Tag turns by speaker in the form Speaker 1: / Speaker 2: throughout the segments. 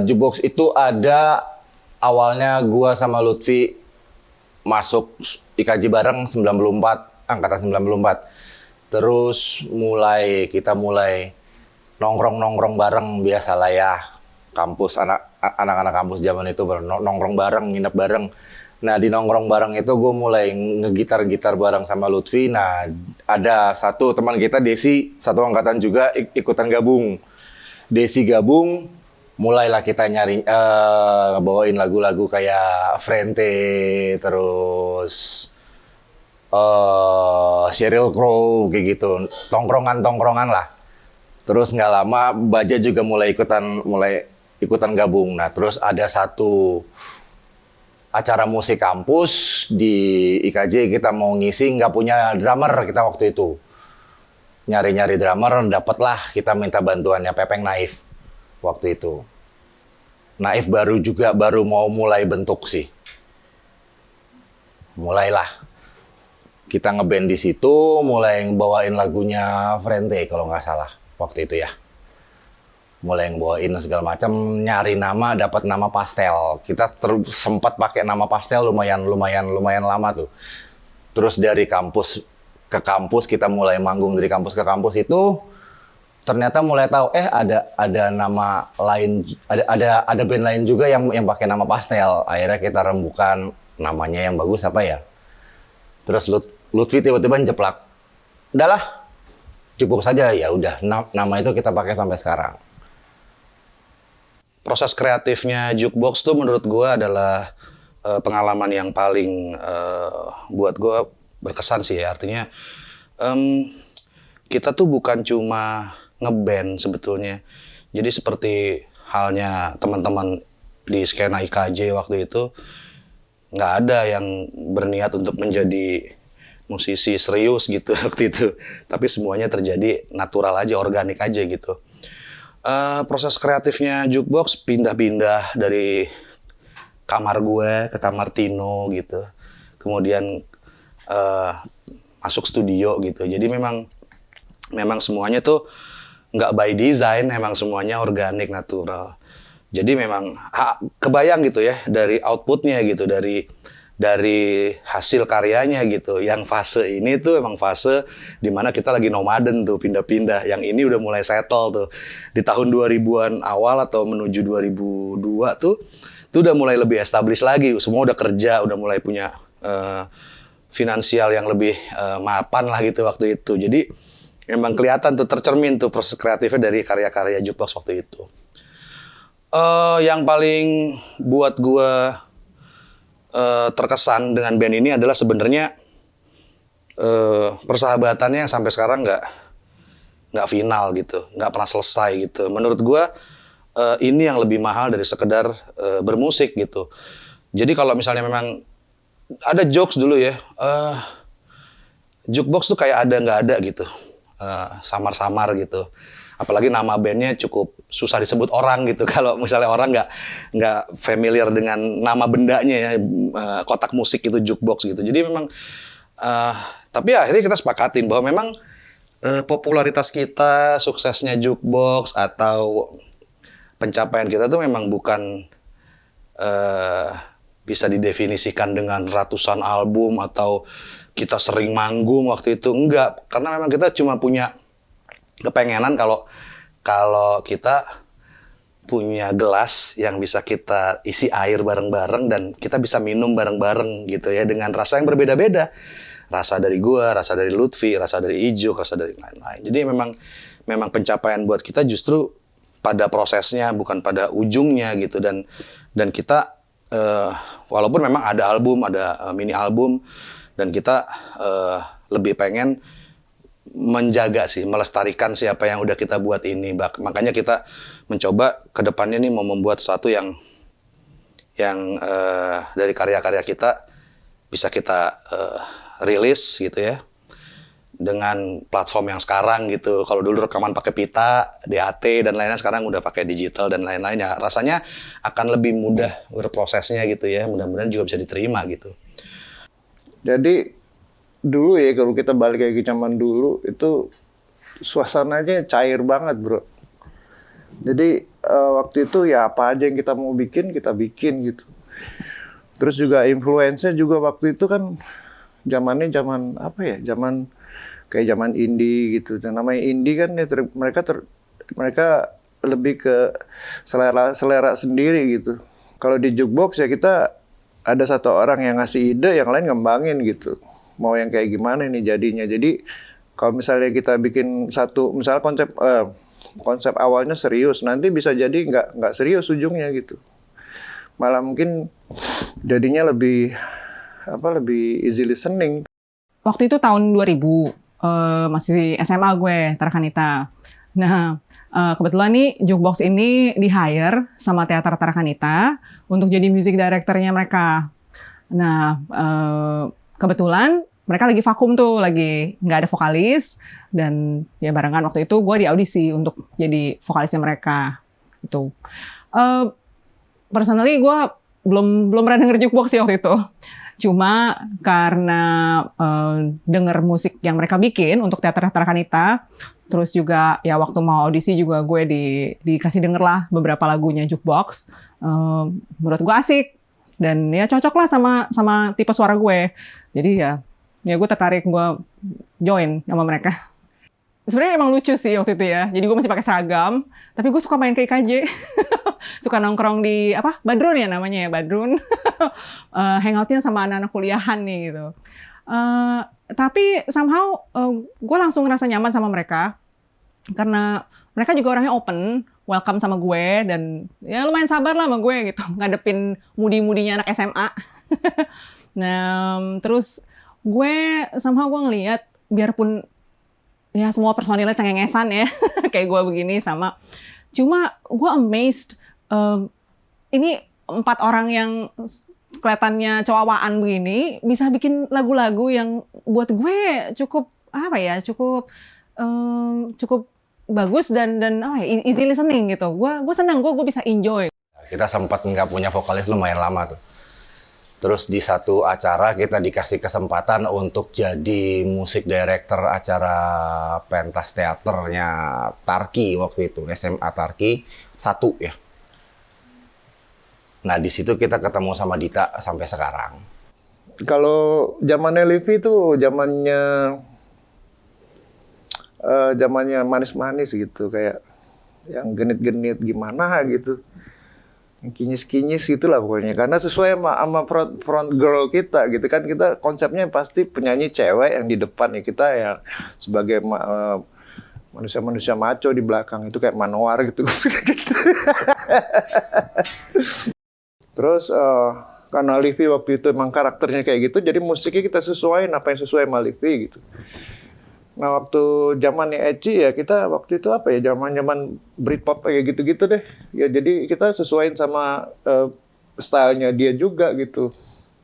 Speaker 1: Jukebox itu ada awalnya gua sama Lutfi masuk IKJ bareng 94, angkatan 94. Terus kita mulai nongkrong-nongkrong bareng biasalah ya. Anak-anak kampus zaman itu nongkrong bareng, nginep bareng. Nah, di nongkrong bareng itu gue mulai ngegitar-gitar bareng sama Lutfi. Nah, ada satu teman kita, Desi, satu angkatan juga ikutan gabung. Desi gabung, mulailah kita nyari bawain lagu-lagu kayak Frente, terus Sheryl Crow kayak gitu, tongkrongan lah. Terus nggak lama Baja juga mulai ikutan gabung. Nah, terus ada satu acara musik kampus di IKJ, kita mau ngisi, nggak punya drummer kita waktu itu. Nyari-nyari drummer, dapatlah, kita minta bantuannya Pepeng Naif waktu itu. Naif baru mau mulai bentuk sih. Mulailah kita ngeband di situ, mulai bawain lagunya Frente kalau nggak salah waktu itu ya. Mulai bawain segala macam, nyari nama, dapat nama Pastel. Kita sempat pakai nama Pastel lumayan lama tuh. Terus dari kampus ke kampus, kita mulai manggung dari kampus ke kampus itu, ternyata mulai tahu ada nama lain, ada band lain juga yang pakai nama Pastel. Akhirnya kita rembukan namanya yang bagus apa ya. Terus Lutfi tiba-tiba njeplak, udahlah, cukup saja, ya udah, nama itu kita pakai sampai sekarang.
Speaker 2: Proses kreatifnya Jukebox tuh menurut gue adalah pengalaman yang paling buat gue berkesan sih ya. Artinya kita tuh bukan cuma ngeband sebetulnya. Jadi seperti halnya teman-teman di skena IKJ waktu itu, nggak ada yang berniat untuk menjadi musisi serius gitu waktu itu. Tapi semuanya terjadi natural aja, organik aja gitu. Proses kreatifnya Jukebox pindah-pindah dari kamar gue ke kamar Tino gitu. Kemudian masuk studio gitu. Jadi memang semuanya tuh nggak by design, emang semuanya organik, natural. Jadi memang kebayang gitu ya dari outputnya gitu, dari hasil karyanya gitu. Yang fase ini tuh emang fase dimana kita lagi nomaden tuh, pindah-pindah. Yang ini udah mulai settle tuh. Di tahun 2000-an awal atau menuju 2002 tuh udah mulai lebih established lagi. Semua udah kerja, udah mulai punya finansial yang lebih mapan lah gitu waktu itu. Jadi emang kelihatan tuh, tercermin tuh proses kreatifnya dari karya-karya Jukebox waktu itu. Yang paling buat gue terkesan dengan band ini adalah sebenarnya persahabatannya yang sampai sekarang nggak final gitu, nggak pernah selesai gitu. Menurut gue ini yang lebih mahal dari sekedar bermusik gitu. Jadi kalau misalnya memang ada jokes dulu ya, Jukebox tuh kayak ada nggak ada gitu, samar-samar gitu. Apalagi nama bandnya cukup susah disebut orang gitu. Kalau misalnya orang nggak familiar dengan nama bendanya ya, kotak musik itu Jukebox gitu. Jadi memang, tapi akhirnya kita sepakatin bahwa memang popularitas kita, suksesnya Jukebox atau pencapaian kita tuh memang bukan bisa didefinisikan dengan ratusan album atau kita sering manggung waktu itu. Enggak, karena memang kita cuma punya kepengenan kalau kita punya gelas yang bisa kita isi air bareng-bareng dan kita bisa minum bareng-bareng gitu ya, dengan rasa yang berbeda-beda. Rasa dari gua, rasa dari Lutfi, rasa dari Ijuk, rasa dari lain-lain. Jadi memang pencapaian buat kita justru pada prosesnya, bukan pada ujungnya gitu. Dan kita walaupun memang ada album, ada mini album, dan kita lebih pengen menjaga sih, melestarikan siapa yang udah kita buat ini. Makanya kita mencoba ke depannya nih mau membuat sesuatu yang dari karya-karya kita bisa kita rilis gitu ya, dengan platform yang sekarang gitu. Kalau dulu rekaman pakai pita, DAT dan lain-lain, sekarang udah pakai digital dan lain-lain ya. Rasanya akan lebih mudah berprosesnya gitu ya. Mudah-mudahan juga bisa diterima gitu.
Speaker 3: Jadi dulu ya, kalau kita balik kayak ke zaman dulu, itu suasananya cair banget bro. Jadi waktu itu ya apa aja yang kita mau bikin, kita bikin gitu. Terus juga influence-nya juga waktu itu kan zamannya zaman apa ya? Zaman kayak zaman indie gitu. Dan namanya indie kan ya mereka lebih ke selera sendiri gitu. Kalau di jukebox ya kita ada satu orang yang ngasih ide, yang lain ngembangin gitu. Mau yang kayak gimana nih jadinya. Jadi kalau misalnya kita bikin satu, misalnya konsep awalnya serius, nanti bisa jadi nggak serius ujungnya gitu. Malah mungkin jadinya lebih easy listening.
Speaker 4: Waktu itu tahun 2000, masih SMA gue, Tarakanita. Nah, kebetulan nih Jukebox ini di-hire sama Teater Tarakanita untuk jadi music director-nya mereka. Nah, kebetulan mereka lagi vakum tuh, lagi nggak ada vokalis, dan ya barengan waktu itu gue di audisi untuk jadi vokalisnya mereka. Itu. Personally gue belum pernah denger Jukebox sih waktu itu. Cuma karena denger musik yang mereka bikin untuk Teater Tarakanita, terus juga ya waktu mau audisi juga gue dikasih denger lah beberapa lagunya Jukebox. Menurut gue asik dan ya cocok lah sama tipe suara gue. Jadi ya gue tertarik, gue join sama mereka. Sebenarnya emang lucu sih waktu itu ya. Jadi gue masih pakai seragam, tapi gue suka main ke IKJ. Suka nongkrong di Badrun ya namanya ya, Badrun. Hangoutnya sama anak-anak kuliahan nih gitu. Tapi somehow gue langsung ngerasa nyaman sama mereka karena mereka juga orangnya open, welcome sama gue, dan ya lumayan sabar lah sama gue gitu, ngadepin mudi-mudinya anak SMA. Nah, terus gue somehow gue ngelihat biarpun ya semua personilnya cengengesan ya, kayak gue begini sama, cuma gue amazed, ini 4 orang yang kelihatannya cowawaan begini bisa bikin lagu-lagu yang buat gue cukup bagus dan easy listening gitu. Gue senang, gue bisa enjoy.
Speaker 1: Kita sempat nggak punya vokalis lumayan lama tuh. Terus di satu acara kita dikasih kesempatan untuk jadi musik director acara pentas teaternya Tarki waktu itu, SMA Tarki 1 ya. Nah di situ kita ketemu sama Dita sampai sekarang.
Speaker 3: Kalau zamannya Livi itu zamannya manis-manis gitu, kayak yang genit-genit gimana gitu, yang kinyis-kinyis gitulah pokoknya. Karena sesuai sama front girl kita gitu kan, kita konsepnya pasti penyanyi cewek yang di depan ya, kita ya sebagai manusia-manusia maco di belakang itu kayak Manowar gitu. Terus karena Livi waktu itu emang karakternya kayak gitu, jadi musiknya kita sesuaiin apa yang sesuai sama Livi gitu. Nah waktu zamannya Eci ya kita waktu itu zaman Britpop kayak gitu-gitu deh. Ya jadi kita sesuaiin sama stylenya dia juga gitu.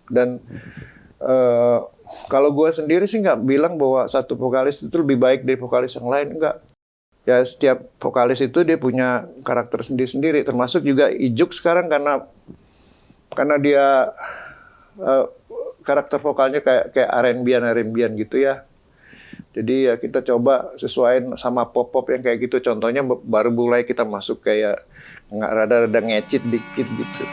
Speaker 3: Dan kalau gue sendiri sih nggak bilang bahwa satu vokalis itu lebih baik dari vokalis yang lain, enggak. Ya setiap vokalis itu dia punya karakter sendiri-sendiri. Termasuk juga Ijuk sekarang karena dia karakter vokalnya kayak R&B-an gitu ya. Jadi ya kita coba sesuaiin sama pop-pop yang kayak gitu. Contohnya baru mulai kita masuk kayak rada-rada ngecit dikit gitu.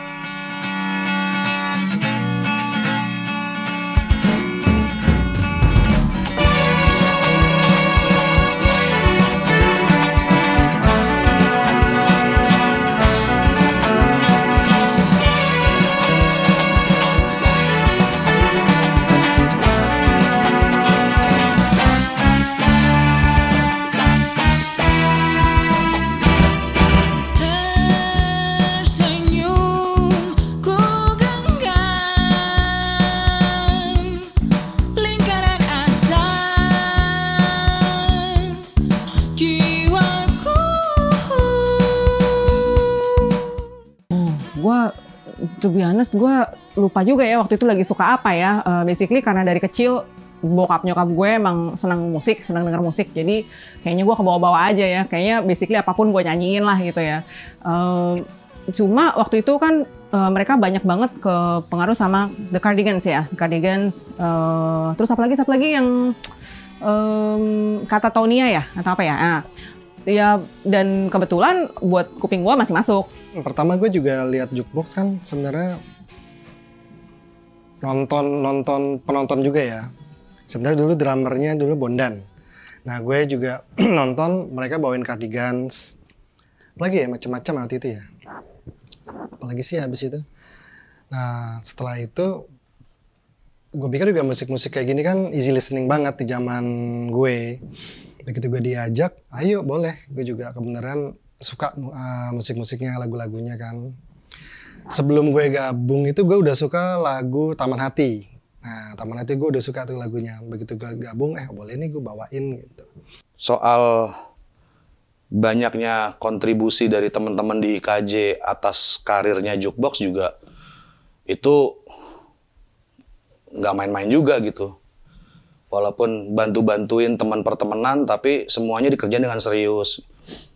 Speaker 4: To be honest, gue lupa juga ya waktu itu lagi suka apa ya. Basically karena dari kecil bokap nyokap gue emang senang musik, senang denger musik. Jadi kayaknya gue kebawa-bawa aja ya. Kayaknya basically apapun gue nyanyiin lah gitu ya. Cuma waktu itu kan mereka banyak banget kepengaruh sama The Cardigans ya. The Cardigans. Terus satu lagi yang Katatonia ya atau apa ya. Nah, Ya, dan kebetulan buat kuping gue masih masuk.
Speaker 5: Pertama gue juga lihat jukebox kan sebenarnya nonton penonton juga ya. Sebenarnya dulu drummernya dulu Bondan. Nah gue juga nonton mereka bawain Cardigans. Apalagi ya macam-macam waktu itu ya. Apalagi sih habis itu. Nah setelah itu gue pikir juga musik-musik kayak gini kan easy listening banget di zaman gue. Begitu gue diajak, ayo boleh. Gue juga kebenaran suka musik-musiknya, lagu-lagunya kan. Sebelum gue gabung itu gue udah suka lagu Taman Hati. Nah Taman Hati gue udah suka tuh lagunya. Begitu gue gabung, boleh nih gue bawain gitu.
Speaker 2: Soal banyaknya kontribusi dari teman-teman di IKJ atas karirnya Jukebox juga, itu nggak main-main juga gitu. Walaupun bantu-bantuin teman pertemanan, tapi semuanya dikerjain dengan serius.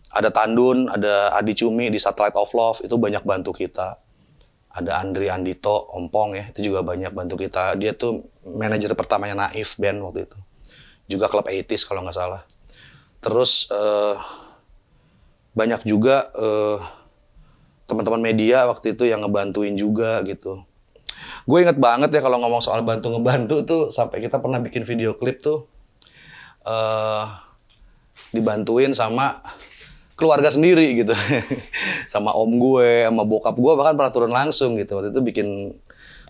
Speaker 2: Ada Tandun, ada Adi Cumi di Satellite of Love, itu banyak bantu kita. Ada Andri Andito, Ompong ya, itu juga banyak bantu kita. Dia tuh manajer pertamanya Naif Band waktu itu. Juga klub 80s kalau nggak salah. Terus banyak juga teman-teman media waktu itu yang ngebantuin juga gitu. Gue inget banget ya kalau ngomong soal ngebantu tuh, sampai kita pernah bikin video klip tuh dibantuin sama keluarga sendiri gitu. Sama om gue, sama bokap gue bahkan pernah turun langsung gitu. Waktu itu bikin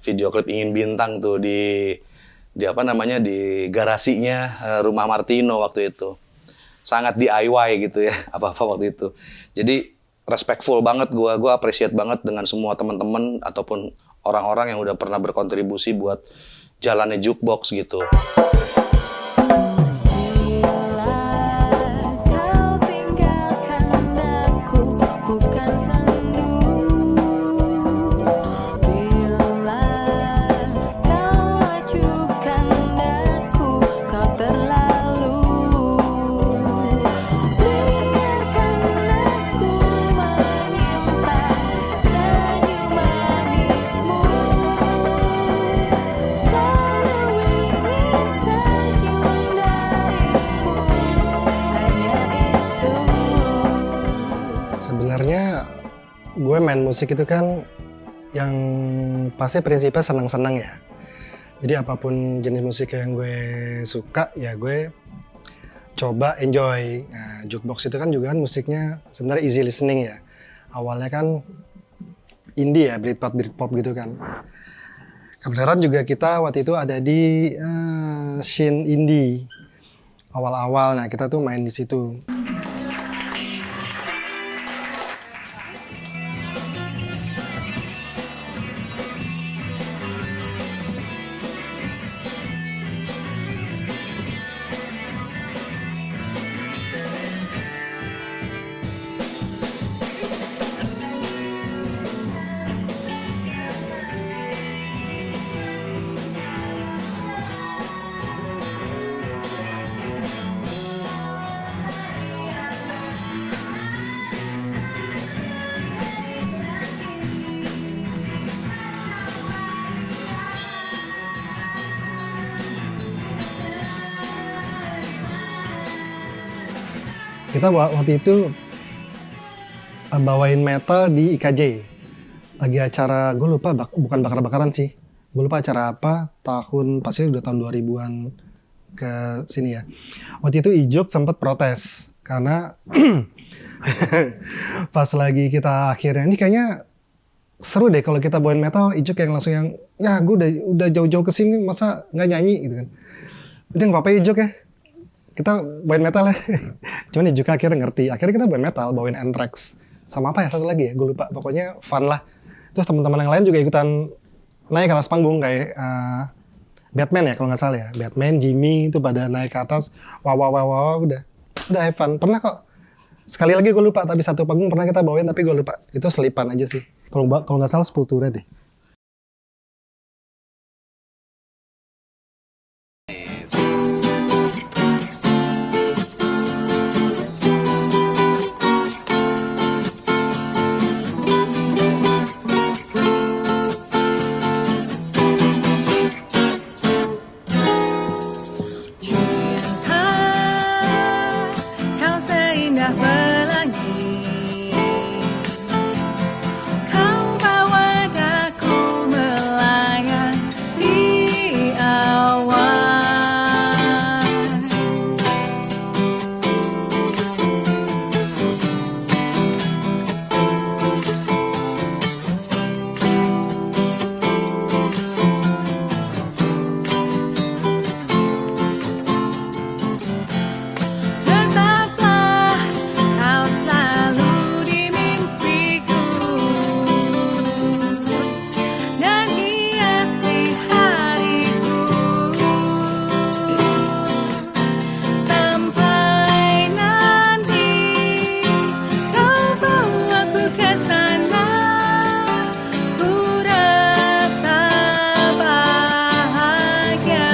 Speaker 2: video klip Ingin Bintang tuh di apa namanya, di garasinya rumah Martino waktu itu. Sangat DIY gitu ya, apa-apa waktu itu. Jadi respectful banget gue appreciate banget dengan semua teman-teman ataupun orang-orang yang udah pernah berkontribusi buat jalannya Jukebox gitu.
Speaker 5: Sebenarnya gue main musik itu kan yang pasti prinsipnya senang-senang ya. Jadi apapun jenis musik yang gue suka ya gue coba enjoy. Nah, Jukebox itu kan juga kan musiknya sebenarnya easy listening ya. Awalnya kan indie ya, Britpop gitu kan. Kebetulan juga kita waktu itu ada di scene indie awal-awal. Nah kita tuh main di situ. Kita waktu itu bawain metal di IKJ. Lagi acara, gue lupa, bukan bakar-bakaran sih. Gue lupa acara apa, pasti udah tahun 2000-an ke sini ya. Waktu itu Ijuk sempat protes. Karena pas lagi kita akhirnya, ini kayaknya seru deh kalau kita bawain metal, Ijuk yang langsung yang, ya gue udah jauh-jauh ke sini, masa nggak nyanyi gitu kan. Udah nggak apa-apa Ijuk ya. Kita bawain metal ya. Cuman ya juga akhirnya ngerti. Akhirnya kita bawain metal, bawain Anthrax. Sama apa ya satu lagi ya, gue lupa. Pokoknya fun lah. Terus teman-teman yang lain juga ikutan naik ke atas panggung kayak Batman ya kalau nggak salah ya. Batman, Jimmy itu pada naik ke atas. Wah, udah have fun. Pernah kok. Sekali lagi gue lupa, tapi satu panggung pernah kita bawain tapi gue lupa. Itu selipan aja sih. Kalau nggak salah Sepultura deh.
Speaker 6: pelangi, kau bawa daku melayang di awan. Tetaplah kau selalu di mimpiku dan hiasi hariku sampai nanti kau bawaku ke sana, ku rasa bahagia.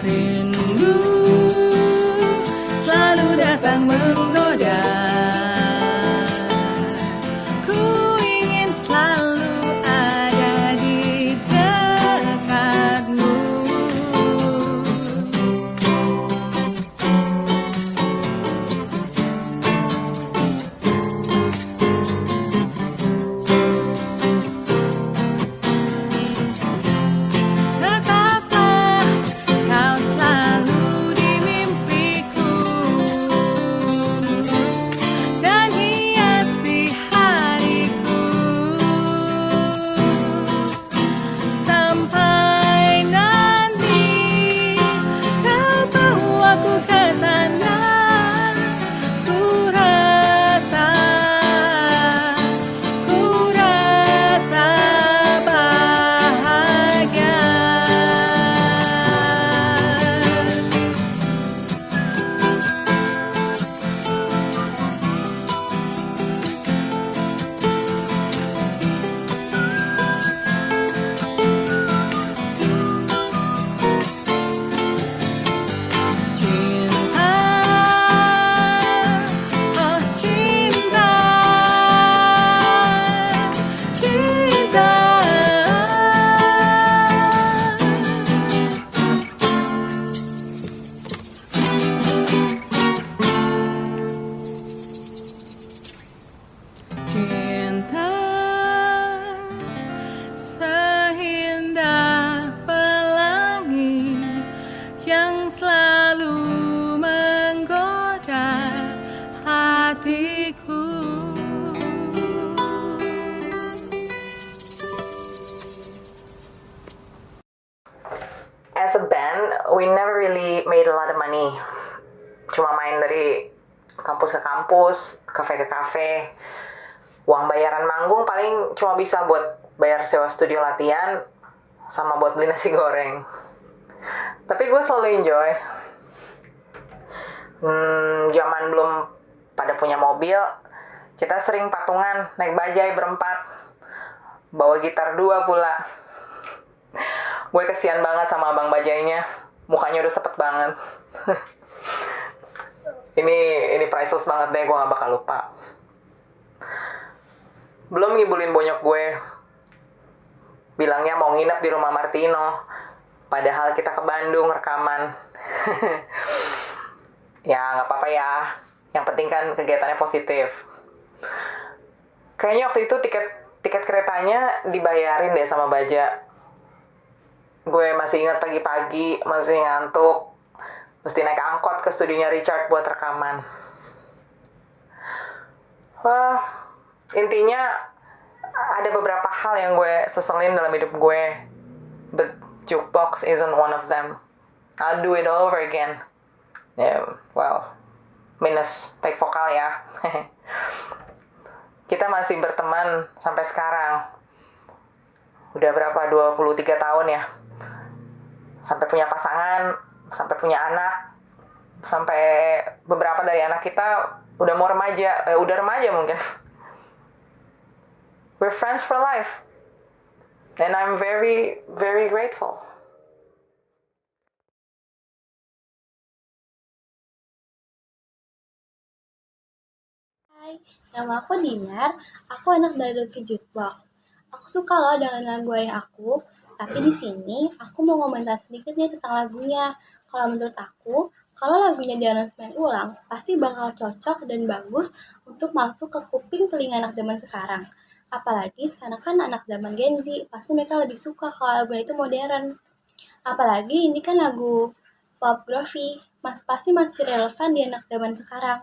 Speaker 6: Rindu selalu datang menggoda, ku ingin selalu ada di dekatmu. Tetaplah kau selalu di mimpiku dan hiasi hariku sampai nanti kau bawaku ke sana, ku rasa bahagia. Cinta, oh cinta, cinta. Cinta seindah pelangi yang selalu menggoda hatiku.
Speaker 4: As a band, we never really made a lot of money. Cuma main dari kampus ke kampus, kafe ke kafe. Uang bayaran manggung paling cuma bisa buat bayar sewa studio latihan sama buat beli nasi goreng. Tapi gue selalu enjoy. Zaman belum pada punya mobil, kita sering patungan naik bajai berempat, bawa gitar 2 pula. Gue kesian banget sama abang bajainya, mukanya udah sepet banget. ini priceless banget deh, gue gak bakal lupa. Belum ngibulin bonyok gue, bilangnya mau nginep di rumah Martino, padahal kita ke Bandung rekaman. Ya nggak apa-apa ya, yang penting kan kegiatannya positif. Kayaknya waktu itu tiket keretanya dibayarin deh sama Baja. Gue masih ingat pagi-pagi, masih ngantuk, mesti naik angkot ke studionya Richard buat rekaman. Wah, intinya ada beberapa hal yang gue seselin dalam hidup gue. But jukebox isn't one of them. I'll do it all over again. Yeah, well, minus take vokal ya. Kita masih berteman sampai sekarang. Udah berapa? 23 tahun ya. Sampai punya pasangan, sampai punya anak, sampai beberapa dari anak kita udah mau remaja, udah remaja mungkin. We're friends for life. And I'm very, very grateful.
Speaker 7: Hai, nama aku Dinar. Aku anak dari Lucky Jukebox. Aku suka loh dengan lagu ayah aku. Tapi di sini aku mau komentar sedikit nih tentang lagunya. Kalau menurut aku, Kalau lagunya diaransemen ulang, pasti bakal cocok dan bagus untuk masuk ke kuping telinga anak zaman sekarang. Apalagi sekarang kan anak zaman Gen Z, pasti mereka lebih suka kalau lagunya itu modern. Apalagi ini kan lagu pop groovy, pasti masih relevan di anak zaman sekarang.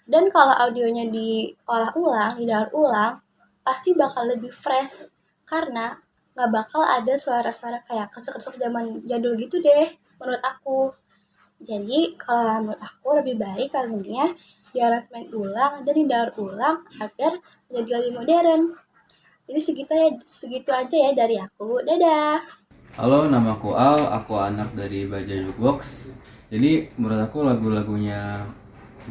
Speaker 7: Dan kalau audionya diolah ulang, didaur ulang, pasti bakal lebih fresh. Karena nggak bakal ada suara-suara kayak kresek-kresek zaman jadul gitu deh, menurut aku. Jadi kalau menurut aku lebih baik lagunya diaransemen ulang dan didaur ulang agar menjadi lebih modern. Jadi segitu aja ya dari aku. Dadah.
Speaker 8: Halo, nama aku Al, aku anak dari Baja Jukebox. Jadi menurut aku lagu-lagunya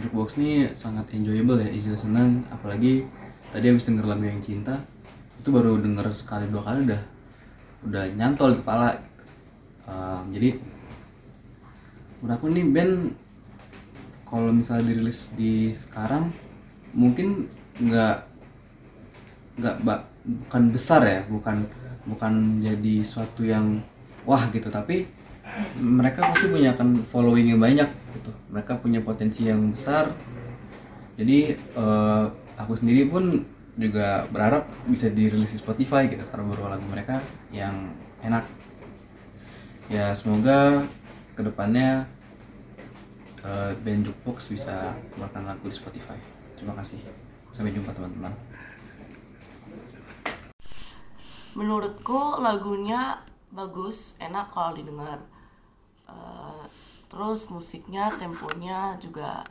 Speaker 8: Jukebox ini sangat enjoyable ya, easy senang. Apalagi tadi habis denger lagu yang cinta, itu baru denger sekali dua kali udah nyantol di kepala. Jadi menurut aku nih band kalau misalnya dirilis di sekarang mungkin bukan besar ya, bukan jadi suatu yang wah gitu, tapi mereka pasti punya kan following yang banyak gitu, mereka punya potensi yang besar. Jadi aku sendiri pun juga berharap bisa dirilis di Spotify gitu karena beberapa lagu mereka yang enak ya. Semoga kedepannya band Jukebox bisa keluarkan lagu di Spotify. Terima kasih, sampai jumpa teman-teman.
Speaker 9: Menurutku lagunya bagus, enak kalau didengar. Terus musiknya, temponya juga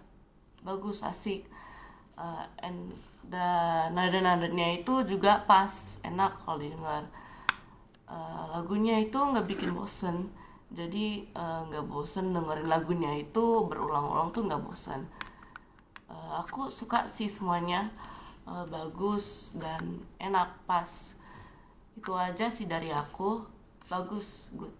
Speaker 9: bagus, asik. Dan nada-nadanya itu juga pas, enak kalau didengar. Lagunya itu nggak bikin bosen. Jadi nggak bosen dengerin lagunya itu berulang-ulang tuh nggak bosen. Aku suka sih semuanya, bagus dan enak, pas. Itu aja sih dari aku. Bagus, good.